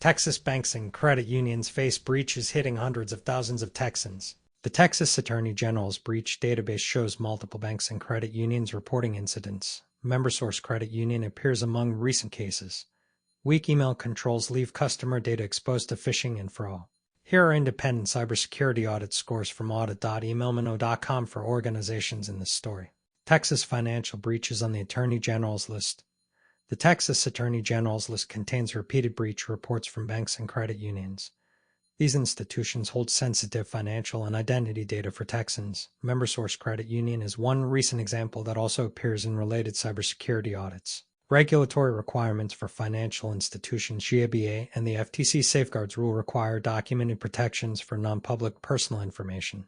Texas banks and credit unions face breaches hitting hundreds of thousands of Texans. The Texas Attorney General's breach database shows multiple banks and credit unions reporting incidents. MemberSource Credit Union appears among recent cases. Weak email controls leave customer data exposed to phishing and fraud. Here are independent cybersecurity audit scores from Audit.emailmemo.com for organizations in this story. Texas financial breaches on the Attorney General's list. The Texas Attorney General's list contains repeated breach reports from banks and credit unions. These institutions hold sensitive financial and identity data for Texans. MemberSource Credit Union is one recent example that also appears in related cybersecurity audits. Regulatory requirements for financial institutions GABA and the FTC Safeguards Rule require documented protections for non-public personal information.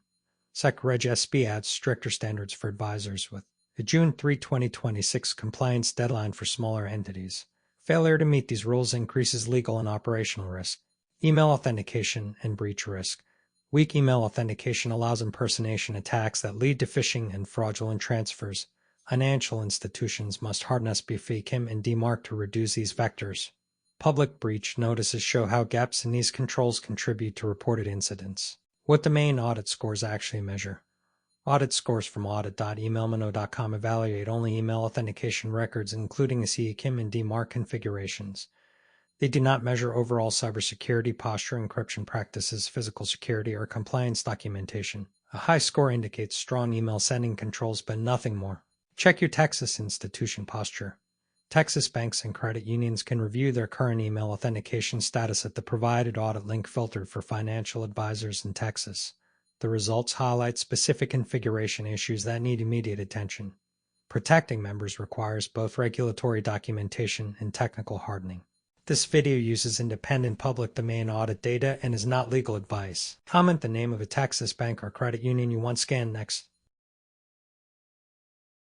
SecReg SB adds stricter standards for advisors with a June 3, 2026 compliance deadline for smaller entities. Failure to meet these rules increases legal and operational risk. Email authentication and breach risk. Weak email authentication allows impersonation attacks that lead to phishing and fraudulent transfers. Financial institutions must harden SPFICM and DMARC to reduce these vectors. Public breach notices show how gaps in these controls contribute to reported incidents. What the main audit scores actually measure. Audit scores from Audit.emailmemo.com evaluate only email authentication records, including SPFICM and DMARC configurations. They do not measure overall cybersecurity posture, encryption practices, physical security, or compliance documentation. A high score indicates strong email sending controls, but nothing more. Check your Texas institution posture. Texas banks and credit unions can review their current email authentication status at the provided audit link filtered for financial advisors in Texas. The results highlight specific configuration issues that need immediate attention. Protecting members requires both regulatory documentation and technical hardening. This video uses independent public domain audit data and is not legal advice. Comment the name of a Texas bank or credit union you want scanned next.